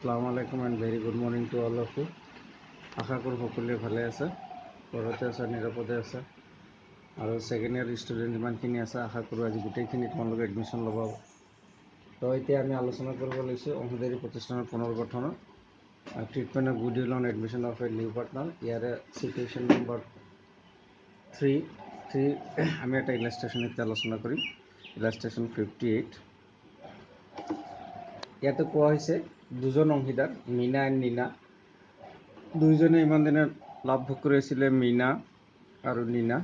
আসসালামু আলাইকুম and very good morning to all of you. আশা কৰোঁ সকলোৱে ভালে আছে, ঘৰতে আছে, নিৰাপদে আছে। আৰু ছেকেণ্ড ইয়াৰ ষ্টুডেণ্ট যিমানখিনি আছে আশা কৰোঁ আজি গোটেইখিনি তোমালোকে এডমিশ্যন ল'ব। তো এতিয়া আমি আলোচনা কৰিব লৈছোঁ অংশীদাৰী প্ৰতিষ্ঠানৰ পুনৰ্গঠনৰ treatment of good will on admission of a new partner. ইয়াৰে চিটুৱেশ্যন নম্বৰ 3 আমি এটা ইলাষ্ট্ৰেশ্যন এতিয়া আলোচনা কৰিম। ইলাষ্ট্ৰেশ্যন 58। ইয়াতে কোৱা হৈছে দুজন অংশীদাৰ মীনা এণ্ড নীনা, দুইজনে ইমান দিনে লাভ ভোগ কৰি আছিলে মীনা আৰু নীনা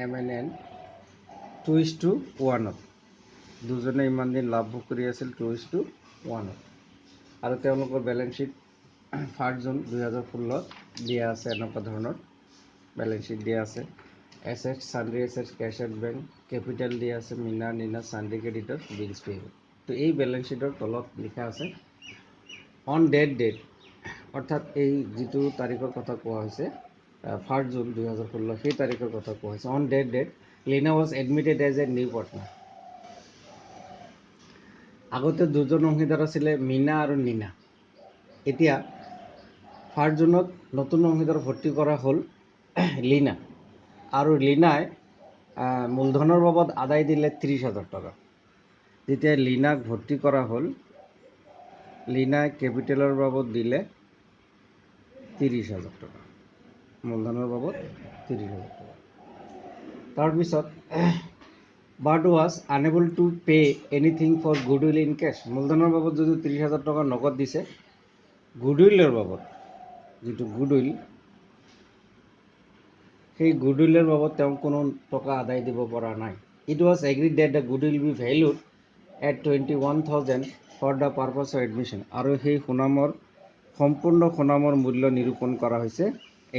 MNN 2:1। দুজনে ইমান দিন লাভ ভোগ কৰি আছিল 2:1। আৰু তেওঁলোকৰ বেলেঞ্চ শ্বীট 1 জুন 2016 দিয়া আছে। এনেকুৱা ধৰণৰ বেলেঞ্চ শ্বীট দিয়া আছে। Assets sundry assets cash at bank capital দিয়া আছে Meena Neena sundry creditors bills payable. তো এই বেলেঞ্চ শ্বীটৰ তলত লিখা আছে অন ডেট অৰ্থাৎ এই যিটো তাৰিখৰ কথা কোৱা হৈছে 1 জুন 2016 সেই তাৰিখৰ কথা কোৱা হৈছে। On date Leena was admitted as a new partner. আগতে দুজন অংশীদাৰ আছিলে মীনা আৰু নীনা। এতিয়া 1 জুনত নতুন অংশীদাৰ ভৰ্তি কৰা হ'ল লীনা, আৰু লীনাই মূলধনৰ বাবদ আদায় দিলে 30,000 টকা। যেতিয়া লীনাক ভৰ্তি কৰা হ'ল, লীনাই কেপিটেলৰ বাবদ দিলে 30,000 টকা, মূলধনৰ বাবদ 30,000 টকা। তাৰপিছত but was unable to pay anything for goodwill in cash. মূলধনৰ বাবদ যদি 30,000 টকা নগদ দিছে, গুডউইলৰ বাবদ যিটো গুডউইল, সেই গুডউইলৰ বাবদ তেওঁ কোনো টকা আদায় দিব পৰা নাই। It was agreed that the goodwill be valued at 21,000 for the purpose of admission. আৰু সেই সুনামৰ সম্পূৰ্ণ সুনামৰ মূল্য নিৰূপণ কৰা হৈছে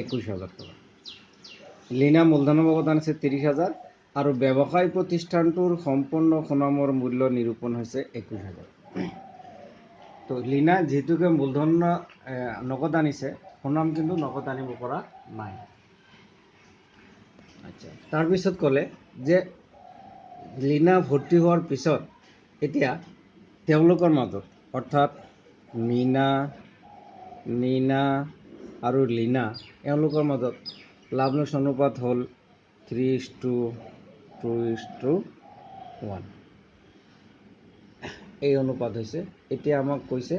21,000 টকা। লীনা মূলধনৰ বাবদ আনিছে 30,000 আৰু ব্যৱসায় প্ৰতিষ্ঠানটোৰ সম্পূৰ্ণ সুনামৰ মূল্য নিৰূপণ হৈছে 21,000। তো লীনা যিহেতুকে মূলধন নগদ আনিছে, সুনাম কিন্তু নগদ আনিব পৰা নাই। আচ্ছা, তাৰপিছত ক'লে যে লীনা ভৰ্তি হোৱাৰ পিছত এতিয়া তেওঁলোকৰ মাজত অৰ্থাৎ মীনা নীনা আৰু লীনা এওঁলোকৰ মাজত লাভ লোকচ অনুপাত হ'ল 3:2:1। এই অনুপাত হৈছে। এতিয়া আমাক কৈছে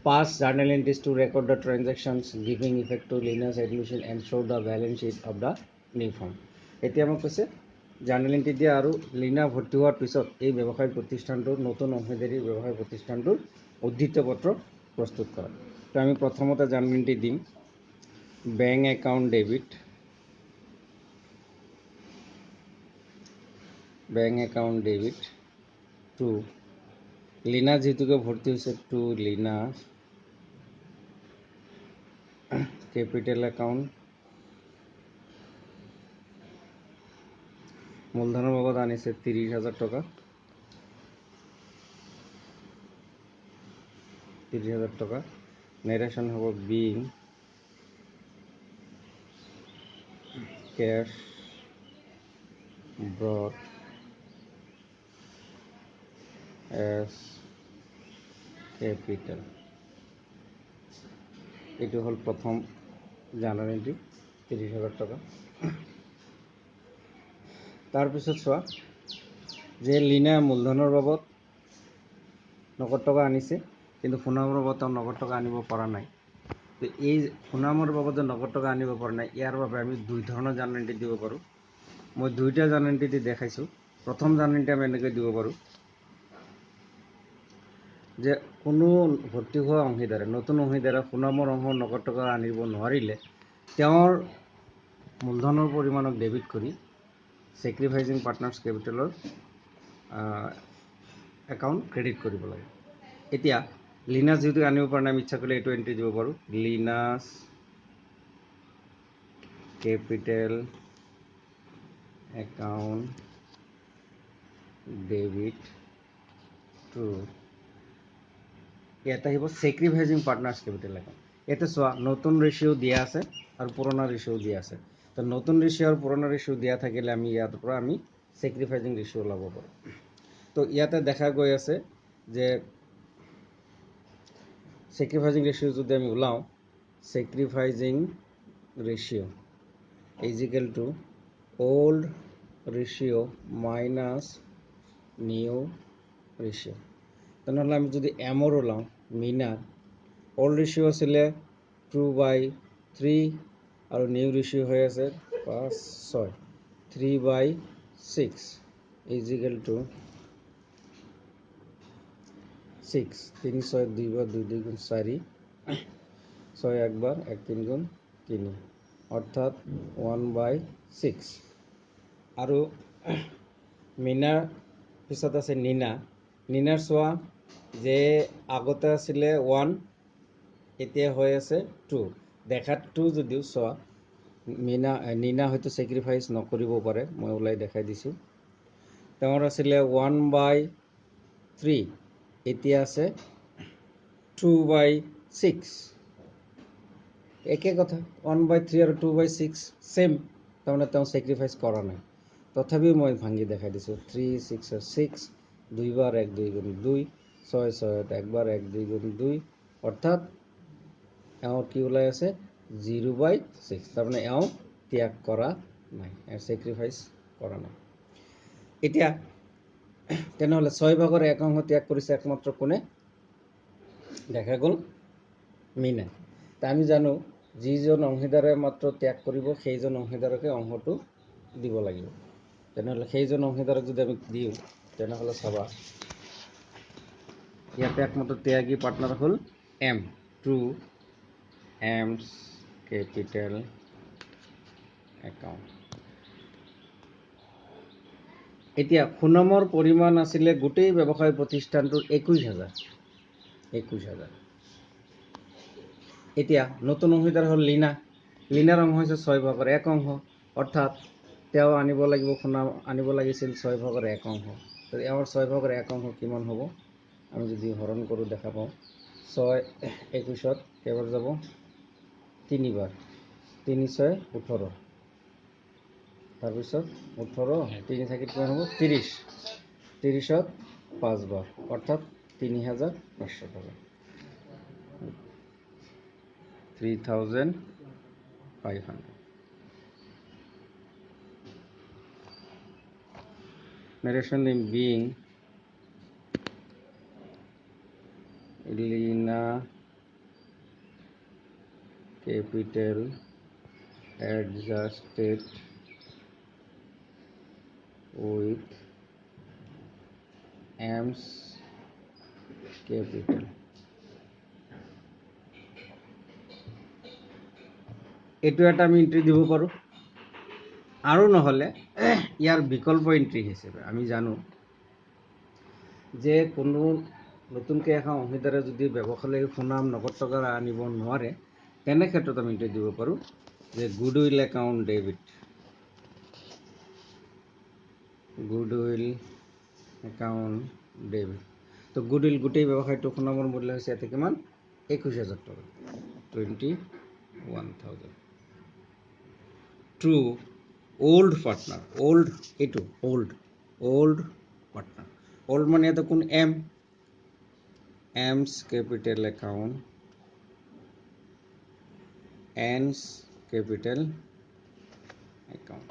pass journal entries to record the transactions giving effect to Leena's admission and show' the balance sheet of the new firm. এতিয়া আমাক কৈছে জাৰ্নেল এন্ট্ৰি দিয়া আৰু লীনা ভৰ্তি হোৱাৰ পিছত এই ব্যৱসায় প্ৰতিষ্ঠানটোৰ নতুন অংশীদাৰী ব্যৱসায় প্ৰতিষ্ঠানটোৰ উদ্ধৃত পত্ৰ প্ৰস্তুত কৰা। তো আমি প্ৰথমতে জাৰ্নেল এন্ট্ৰি দিম bank account debit, to Leena যিহেতুকে ভৰ্তি হৈছে টু লীনা কেপিটেল একাউণ্ট, মূলধনৰ বাবদ আনিছে 30,000 টকা। 30,000 টকা। নেৰেশ্যন হ'ব being cash brought as capital. এইটো হ'ল প্ৰথম জাৰ্নেল এন্ট্ৰি 30,000 টকা। তাৰপিছত চোৱা যে লীনা মূলধনৰ বাবদ নগদ টকা আনিছে, কিন্তু সুনামৰ বাবদ তেওঁ নগদ টকা আনিব পৰা নাই। তো এই সুনামৰ বাবদ যে নগদ টকা আনিব পৰা নাই, ইয়াৰ বাবে আমি দুই ধৰণৰ জাৰ্নেল এন্ট্ৰি দিব পাৰোঁ। মই দুইটা জাৰ্নেল এন্ট্ৰি দি দেখাইছোঁ। প্ৰথম জাৰ্নেল এন্ট্ৰি আমি এনেকৈ দিব পাৰোঁ যে কোনো ভৰ্তি হোৱা অংশীদাৰে নতুন অংশীদাৰে সুনামৰ অংশ নগদ টকা আনিব নোৱাৰিলে তেওঁৰ মূলধনৰ পৰিমাণক ডেবিট কৰি ছেক্ৰিফাইজিং পাৰ্টনাৰ্ছ কেপিটেলৰ একাউণ্ট ক্ৰেডিট কৰিব লাগে। এতিয়া লিনাছ যিহেতু আনিব পৰা নাই, আমি ইচ্ছা কৰিলে এইটো এণ্ট্ৰি দিব পাৰোঁ Linus capital account debit two, ইয়াতে আহিব ছেক্ৰিফাইজিং পাৰ্টনাৰ্ছ কেপিটেল একাউণ্ট। ইয়াতে চোৱা নতুন ৰেচিঅ' দিয়া আছে আৰু পুৰণা ৰেচিঅ' দিয়া আছে। তো নতুন ৰেচিঅ' আৰু পুৰণা ৰেচিঅ' দিয়া থাকিলে আমি ইয়াৰ পৰা আমি ছেক্ৰিফাইজিং ৰেচিঅ' ল'ব পাৰোঁ। তো ইয়াতে দেখা গৈ আছে যে সেক্রিফাইজিং রেশিও যদি আমি ওলাও, sacrificing ratio is equal to old ratio minus new ratio. তেনেহ'লে আমি যদি এমৰ ওলাওঁ, মিনাৰ ওল্ড ৰেশিও আছিলে 2/3 আৰু নিউ ৰেশিও হৈ আছে 5/6, 3/6 ইজ ইকুয়াল টু 6, 3 6 2 বার 2 2 গুণ 4, 6 একবার 1 3 গুণ 3, অর্থাৎ 1/6। আৰু মিনাৰ পিছত আছে নিনা। নিনাৰ চোৱা যে আগতে আছিলে 1, এতিয়া হৈ আছে 2। দেখাত 2 যদিও চোৱা নিনা হয়তো চেক্ৰিফাইচ নকৰিব পাৰে, মই ওলাই দেখাই দিছোঁ। তেওঁৰ আছিলে 1/3, এতিয়া আছে 2/6। একে কথা, 1/3 আৰু 2/6 সেম, তাৰমানে তেওঁ চেক্ৰিফাইচ কৰা নাই। তথাপিও মই ভাঙি দেখাই দিছোঁ। 3 6 6, 2 বাৰ 1 2 গুণ 2, 6 6 1 বাৰ 1 2 গুণ 2, অৰ্থাৎ এওঁৰ কি ওলাই আছে 0/6। তাৰমানে এওঁ ত্যাগ কৰা নাই, চেক্ৰিফাইচ কৰা নাই। এতিয়া তেনেহ'লে 6/1 ত্যাগ কৰিছে একমাত্ৰ কোনে? দেখা গ'ল মিনা। তা আমি জানো যিজন অংশীদাৰে মাত্ৰ ত্যাগ কৰিব সেইজন অংশীদাৰকে অংশটো দিব লাগিব। তেনেহ'লে সেইজন অংশীদাৰক যদি আমি দিওঁ, তেনেহ'লে চাবা ইয়াতে একমাত্ৰ ত্যাগী পাৰ্টনাৰ হ'ল এম, টু এমছ কেপিটেল একাউণ্ট। এতিয়া সুনামৰ পৰিমাণ আছিলে গোটেই ব্যৱসায় প্ৰতিষ্ঠানটোৰ 21,000। এতিয়া নতুন অংশীদাৰ হ'ল লীনা। লীনাৰ অংশ হৈছে 6/1 অংশ, অৰ্থাৎ তেওঁ আনিব লাগিছিল 6/1 অংশ। তো এওঁৰ 6/1 অংশ কিমান হ'ব? আমি যদি হৰণ কৰোঁ দেখা পাওঁ 6 21ত কেইবাৰ যাব? 3 বাৰ, 3 6 18, তাৰপিছত 18 3 থাকি কিমান হ'ব? 30, 30ত 5 বাৰ, অৰ্থাৎ 3,500 টকা, 3,500। Narration name being Lina capital adjusted with M's capital. এইটো এটা আমি এন্ট্ৰি দিব পাৰোঁ, আৰু নহ'লে ইয়াৰ বিকল্প এন্ট্ৰি হিচাপে আমি জানো যে কোনো নতুনকৈ এখন অংশীদাৰে যদি ব্যৱসায়িক সুনাম নগদ টকা আনিব নোৱাৰে, তেনে ক্ষেত্ৰত আমি এন্ট্ৰি দিব পাৰোঁ যে goodwill account debit. Goodwill account debit. তো গুডউইল গোটেই ব্যৱসায়টো সুনামৰ মূল্য হৈছে ইয়াতে কিমান? 21,000 টকা, 21,000। টু ওল্ড পাৰ্টনাৰ, ওল্ড এইটো ওল্ড পাৰ্টনাৰ। ওল্ড মানে ইয়াতে কোন? এমছ কেপিটেল একাউণ্ট, এনছ কেপিটেল একাউণ্ট।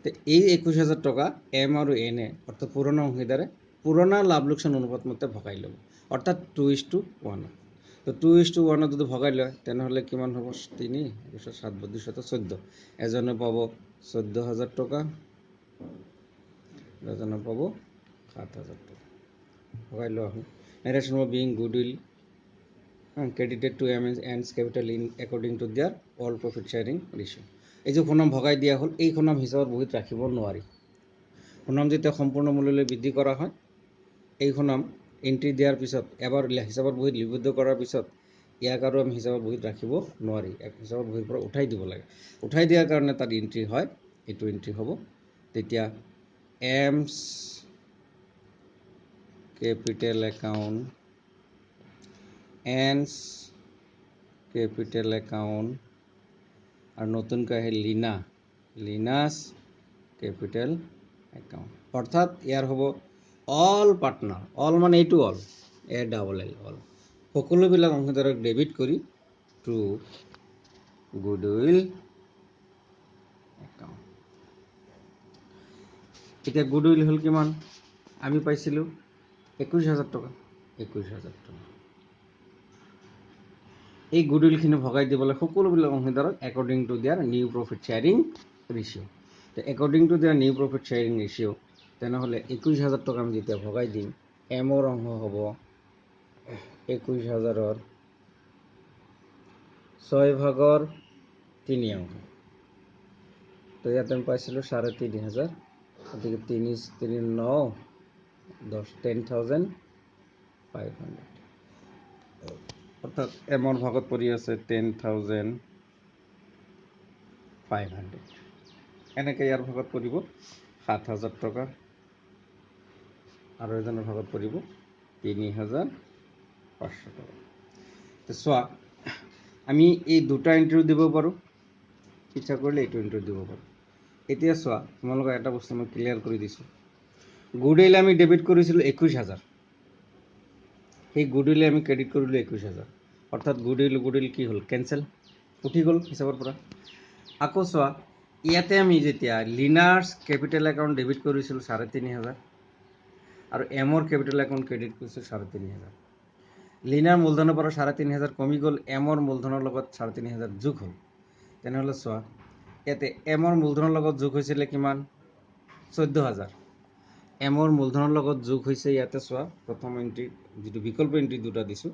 তো এই 21,000 টকা এম আৰু এনে অৰ্থাৎ পুৰণা অংশীদাৰে পুৰণা লাভ লোকচান অনুপাত মতে ভগাই ল'ব, অৰ্থাৎ 2:1। তো 2:1 যদি ভগাই লয় তেনেহ'লে কিমান হ'ব? 3 7 214, এজনে পাব 14,000 টকা, এজনে পাব 7,000 টকা। ভগাই লোৱা হ'ল। Narration of being goodwill credited to M's capital in according to their all profit sharing ratio. এই যে সুনাম ভগাই দিয়া হ'ল, এই সুনাম হিচাপত বহীত ৰাখিব নোৱাৰি। সুনাম যেতিয়া সম্পূৰ্ণ মূল্যলৈ বৃদ্ধি কৰা হয়, এই সুনাম এন্ট্ৰি দিয়াৰ পিছত এবাৰ হিচাপত বহীত লিপিবদ্ধ কৰাৰ পিছত ইয়াক আৰু আমি হিচাপত বহীত ৰাখিব নোৱাৰি, হিচাপত বহীৰ পৰা উঠাই দিব লাগে। উঠাই দিয়াৰ কাৰণে তাত এন্ট্ৰি হয়, এইটো এন্ট্ৰি হ'ব। তেতিয়া এমছ কেপিটেল একাউণ্ট, এনছ কেপিটেল একাউণ্ট, আৰু নতুনকৈ আহে লিনাছ কেপিটেল একাউণ্ট। অৰ্থাৎ ইয়াৰ হ'ব অল পাৰ্টনাৰ, অল মানে এইটো অল, এ ডাবল এল অল, সকলোবিলাক অংশীদাৰক ডেবিট কৰি টু গুডউইল একাউণ্ট। এতিয়া গুডউইল হ'ল কিমান? আমি পাইছিলোঁ 21,000 টকা। 21,000 টকা। এই গুডউইলখিনি ভগাই দিবলৈ সকলোবিলাক অংশীদাৰক according to their new profit sharing ratio'. According to their new profit sharing ratio' তেনেহ'লে 21,000 টকা আমি যেতিয়া ভগাই দিম, এমৰ অংশ হ'ব 21,000ৰ 6/3 অংশ। তো ইয়াত আমি পাইছিলোঁ 3,500, গতিকে 3 3 9 10 10,500, অর্থাৎ এমন ভাগত পৰি আছে 10,500। এনেকৈ ইয়াৰ ভাগত পৰিব 7,000 টকা, আৰু এজনৰ ভাগত পৰিব 3,500 টকা। তো চোৱা, আমি এই দুটা এন্ট্ৰিও দিব পাৰোঁ, ইচ্ছা কৰিলে এইটো এন্ট্ৰি দিব পাৰোঁ। এতিয়া চোৱা, তোমালোকক এটা বস্তু মই ক্লিয়াৰ কৰি দিছোঁ। গুডউইল আমি ডেবিট কৰিছিলোঁ 21,000, সেই গুডউইল আমি ক্ৰেডিট কৰিলোঁ 21,000, অৰ্থাৎ গুডউইল কি হ'ল? কেঞ্চেল, উঠি গ'ল হিচাপৰ পৰা। আকৌ চোৱা, ইয়াতে আমি যেতিয়া লিনাৰ্ছ কেপিটেল একাউণ্ট ডেবিট কৰিছিলোঁ 3,500, আৰু এমৰ কেপিটেল একাউণ্ট ক্ৰেডিট কৰিছোঁ 3,500। লিনাৰ মূলধনৰ পৰা 3,500 কমি গ'ল, এমৰ মূলধনৰ লগত 3,500 যোগ হ'ল। তেনেহ'লে চোৱা, ইয়াতে এমৰ মূলধনৰ লগত যোগ হৈছিলে কিমান? 14,000। এমৰ মূলধনৰ লগত যোগ হৈছে, ইয়াতে চোৱা, প্ৰথম এণ্ট্ৰি যিটো বিকল্প এণ্ট্ৰি দুটা দিছোঁ,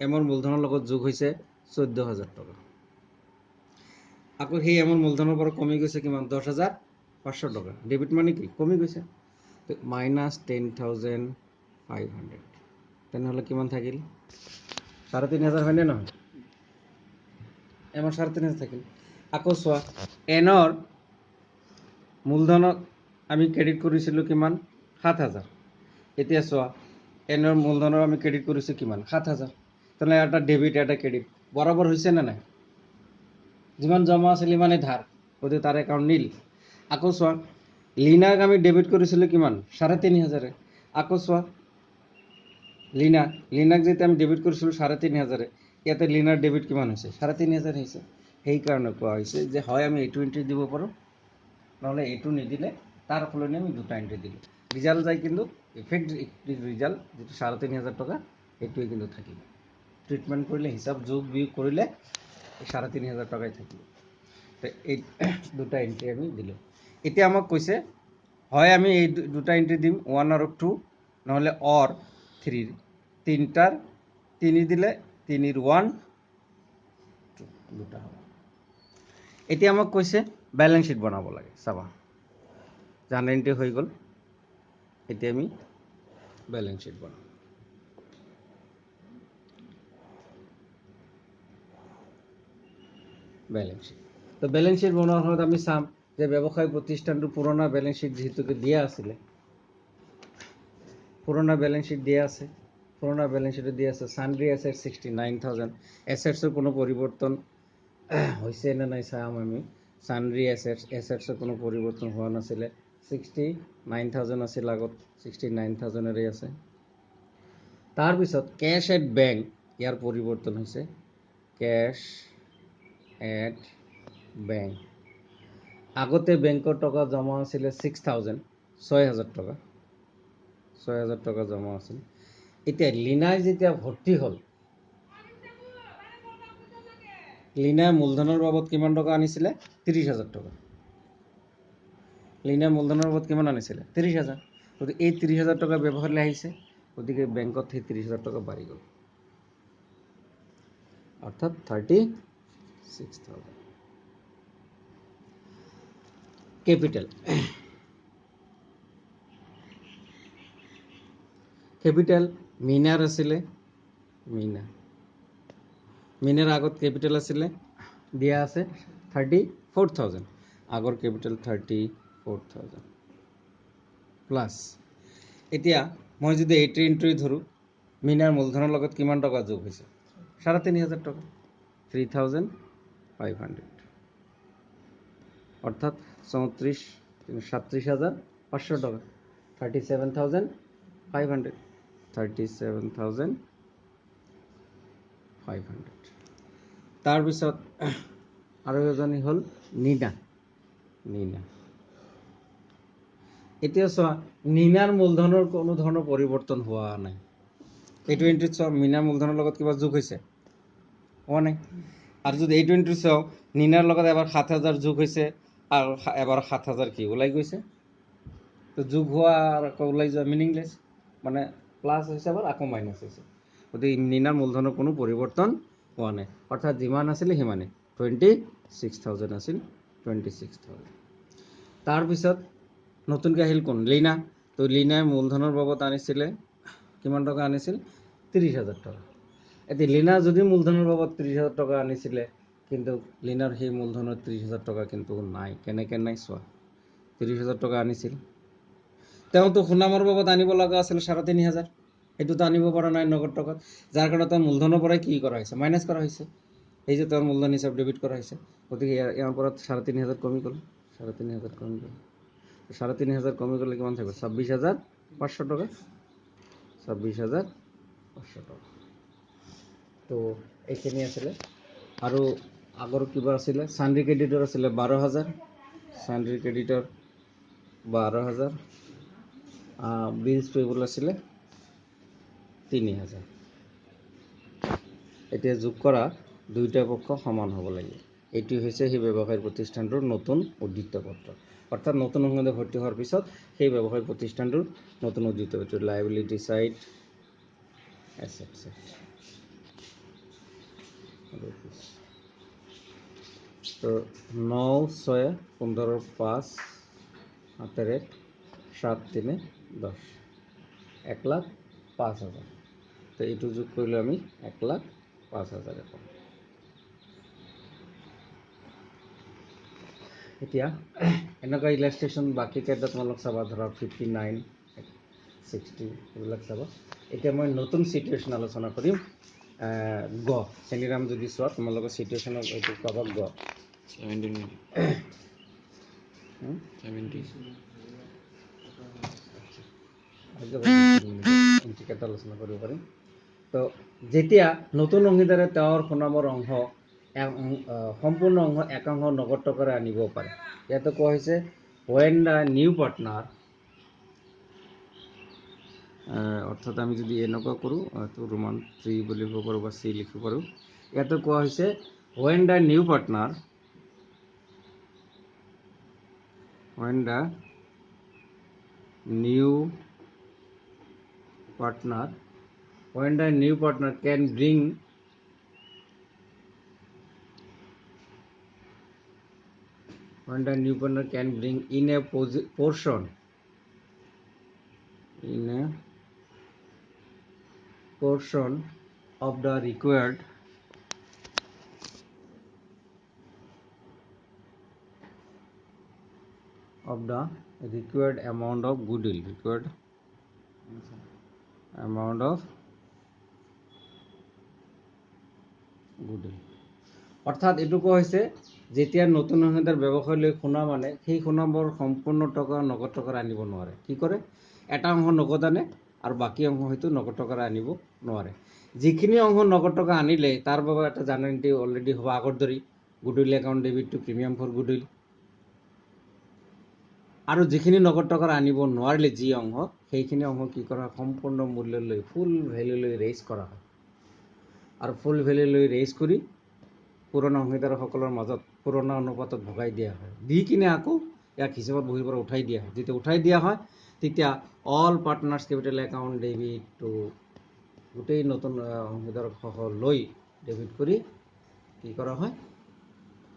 এমৰ মূলধনৰ লগত যোগ হৈছে 14,000 টকা। আকৌ সেই এমৰ মূলধনৰ পৰা কমি গৈছে কিমান? 10,500 টকা। ডেবিট মানে কি? কমি গৈছে, মাইনাছ 10,500। তেনেহ'লে কিমান থাকিল? 3,500 হয়নে নহয়? এমৰ 3,500 থাকিল। আকৌ চোৱা, এনৰ মূলধনত আমি ক্ৰেডিট কৰিছিলোঁ কিমান? 7,000। এতিয়া চোৱা, এনৰ মূলধনৰ আমি ক্ৰেডিট কৰিছোঁ কিমান? 7,000। তেনেহ'লে এটা ডেবিট এটা ক্ৰেডিট বৰাবৰ হৈছে নে নাই? যিমান জমা আছিল সিমানেই ধাৰ, গতিকে তাৰ একাউণ্ট নীল। আকৌ চোৱা, লিনাক আমি ডেবিট কৰিছিলোঁ কিমান? 3,500। আকৌ চোৱা, লিনাক যেতিয়া আমি ডেবিট কৰিছিলোঁ 3,500, ইয়াতে লিনাৰ ডেবিট কিমান হৈছে? 3,500 হৈছে। সেইকাৰণে কোৱা হৈছে যে হয় আমি এইটো এণ্ট্ৰি দিব পাৰোঁ, নহ'লে এইটো নিদিলে তাৰ সলনি আমি দুটা এণ্ট্ৰি দিলোঁ। ৰিজাল্ট যায় কিন্তু ইফেক্টিভ ৰিজাল্ট যিটো 3,500 টকা, সেইটোৱে কিন্তু থাকিব। ট্ৰিটমেণ্ট কৰিলে, হিচাপ যোগ বিয়োগ কৰিলে 3,500 টকাই থাকিব। তো এই দুটা এণ্ট্ৰি আমি দিলোঁ। এতিয়া আমাক কৈছে হয় আমি এই দুটা এণ্ট্ৰি দিম, 1 আৰু 2, নহ'লে অৰ 3। তিনিটাৰ 3 দিলে 3ৰ 1 2 দুটা হ'ব। এতিয়া আমাক কৈছে বেলেঞ্চ শ্বীট বনাব লাগে। চাবা, জাৰ্নেল এণ্ট্ৰি হৈ গ'ল, এতিয়া আমি বেলেঞ্চ শ্বীট বনাম। বেলেঞ্চ শ্বীট, তো বেলেঞ্চ শ্বীট বনোৱাৰ সময়ত আমি চাম যে ব্যৱসায় প্ৰতিষ্ঠানটো পুৰণা বেলেঞ্চ শ্বীট যিহেতুকে দিয়া আছিলে, পুৰণা বেলেঞ্চ শ্বীট দিয়া আছে, পুৰণা বেলেঞ্চ শ্বীটত দিয়া আছে সান্ড্ৰি এছেটছ 69,000। এছেটছৰ কোনো পৰিৱৰ্তন হৈছে নে নাই চাম আমি। সান্ড্ৰি এছেটছৰ কোনো পৰিৱৰ্তন হোৱা নাছিলে, 69,000 আছিল আগত, 69,000ৰে আছে। তাৰপিছত কেছ এট বেংক, ইয়াৰ পৰিৱৰ্তন হৈছে কেছ এট বেংক। আগতে বেংকৰ টকা জমা আছিলে 6,000, 6,000 টকা, 6,000 টকা জমা আছিল। এতিয়া লিনাই যেতিয়া ভৰ্তি হ'ল, লিনাই মূলধনৰ বাবদ কিমান টকা আনিছিলে? 30,000 টকা। লিনাই মূলধনৰ বাবদ কিমান আনিছিলে? 30,000। গতিকে এই 30,000 টকা ব্যৱহাৰলৈ আহিছে, গতিকে বেংকত সেই 30,000 টকা বাঢ়ি গ'ল, অৰ্থাৎ 36,000। কেপিটেল, কেপিটেল মিনাৰ আছিলে, মিনাৰ আগত কেপিটেল আছিলে, দিয়া আছে 34,000, আগৰ কেপিটেল 34,000 প্লাছ। এতিয়া মই যদি এইটো এণ্ট্ৰি ধৰোঁ, মিনাৰ মূলধনৰ লগত কিমান টকা যোগ হৈছে? 3,500 টকা, 3,500, অৰ্থাৎ 37,500 টকা, 37,500, 37,500 500 তাৰপিছত আৰু এজনী হ'ল নীনা এতিয়া চোৱা নীনাৰ মূলধনৰ কোনো ধৰণৰ পৰিৱৰ্তন হোৱা নাই এইটো এণ্ট্ৰিত চোৱা নীনাৰ মূলধনৰ লগত কিবা যোগ হৈছে হোৱা নাই আৰু যদি এইটো এণ্ট্ৰি চাওঁ নীনাৰ লগত এবাৰ 7,000 যোগ হৈছে আৰু এবাৰ 7,000 কি ওলাই গৈছে তো যোগ হোৱা আৰু আকৌ ওলাই যোৱা মিনিংলেছ মানে প্লাছ হৈছে আবাৰ আকৌ মাইনাছ হৈছে গতিকে নীনাৰ মূলধনৰ কোনো পৰিৱৰ্তন হোৱা নাই অৰ্থাৎ যিমান আছিলে সিমানেই 26,000 আছিল 26,000 তাৰপিছত নতুনকৈ আহিল কোন লীনা তো লীনাই মূলধনৰ বাবদ আনিছিলে কিমান টকা আনিছিল 30,000 টকা এতিয়া লীনা যদি মূলধনৰ বাবদ 30,000 টকা আনিছিলে কিন্তু লীনাৰ সেই মূলধনৰ 30,000 টকা কিন্তু নাই কেনেকৈ নাই চোৱা 30,000 টকা আনিছিল তেওঁতো সুনামৰ বাবদ আনিব লগা আছিল 3,500 এইটোতো আনিব পৰা নাই নগদ টকাত যাৰ কাৰণে তাৰ মূলধনৰ পৰাই কি কৰা হৈছে মাইনাছ কৰা হৈছে এই যে তেওঁৰ মূলধন হিচাপ ডেবিট কৰা হৈছে গতিকে ইয়াৰ পৰা 3,500 কমি গ'ল 3,500 কমি গ'ল 3,500 কমি গ'লে কিমান থাকিব 26,500 টকা 26,500 টকা তো এইখিনি আছিলে আৰু আগৰ কিবা আছিলে সান্ড্ৰি ক্ৰেডিটৰ আছিলে 12,000 সান্ড্ৰি ক্ৰেডিটৰ 12,000 বিলছ পেবল আছিলে 3,000 এতিয়া যোগ কৰা দুইটা পক্ষ সমান হ'ব লাগিব এইটো হৈছে সেই ব্যৱসায়িক প্ৰতিষ্ঠানটোৰ নতুন উদ্ধৃত পত্ৰ অৰ্থাৎ নতুন অংশীদাৰে ভৰ্তি হোৱাৰ পিছত সেই ব্যৱসায়িক প্ৰতিষ্ঠানটোৰ নতুন উদ্ধৃত পত্ৰ লাইবিলিটি সাইড এসেট সাইড তো 9,6,15,5 7,3,10 1,05,000 তো এইটো যোগ কৰিলে আমি 1,05,000 পাম এতিয়া এনেকুৱা ইলাষ্ট্ৰেশ্যন বাকী কেইটা তোমালোক চাবা ধৰা 59 60 এইবিলাক চাবা এতিয়া মই নতুন চিটুৱেশ্যন আলোচনা কৰিম গ চেনিৰাম যদি চোৱা তোমালোকৰ চিটুৱেশ্যনত এইটো পাবা গ 70 ইণ্ডিকেটৰ আলোচনা কৰিব পাৰিম তো যেতিয়া নতুন অংশীদাৰে তেওঁৰ সুনামৰ অংশ সম্পূৰ্ণ অংশ একাংশ নগদ টকাৰে আনিব পাৰে ইয়াতে কোৱা হৈছে when the new partner অৰ্থাৎ আমি যদি এনেকুৱা কৰোঁ তো ৰোমান 3 বুলি লিখিব পাৰোঁ বা চি লিখিব পাৰোঁ ইয়াতে কোৱা হৈছে when the new partner can bring in a portion of the required amount of goodwill অৰ্থাৎ এইটো কোৱা হৈছে যেতিয়া নতুন অংশীদাৰ ব্যৱসায় লৈ সুনাম আনে সেই সুনামৰ সম্পূৰ্ণ টকা নগদ টকাৰে আনিব নোৱাৰে কি কৰে এটা অংশ নগদ আনে আৰু বাকী অংশ হয়তো নগদ টকাৰে আনিব নোৱাৰে যিখিনি অংশ নগদ টকা আনিলে তাৰ বাবে এটা জাৰ্নেলিটি অলৰেডি হ'ব আগৰ দৰেই goodwill account debit to premium for goodwill আৰু যিখিনি নগদ টকাৰে আনিব নোৱাৰিলে যি অংশ সেইখিনি অংশ কি কৰা হয় সম্পূৰ্ণ মূল্য লৈ ফুল ভেলু লৈ ৰেইজ কৰা হয় আৰু ফুল ভেলু লৈ ৰেইজ কৰি পুৰণা অংশীদাৰসকলৰ মাজত পুৰণা অনুপাতত ভগাই দিয়া হয় দি কিনে আকৌ ইয়াক হিচাপত বহিৰ পৰা উঠাই দিয়া হয় যেতিয়া উঠাই দিয়া হয় তেতিয়া all partners capital account debit two গোটেই নতুন অংশীদাৰক সহ লৈ ডেবিট কৰি কি কৰা হয়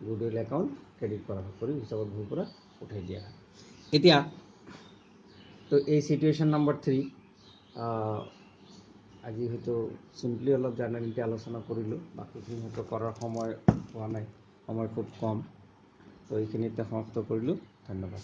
গুডউইল একাউণ্ট ক্ৰেডিট কৰা হয় কৰি হিচাপত বহিৰ পৰা উঠাই দিয়া হয় এতিয়া তো এই চিটুৱেশ্যন নম্বৰ 3 আজি হয়তো চিম্পলি অলপ জাৰ্নেলিটি আলোচনা কৰিলোঁ বাকীখিনি হয়তো কৰাৰ সময় হোৱা নাই সময় খুব কম তো এইখিনিতে সমাপ্ত কৰিলোঁ ধন্যবাদ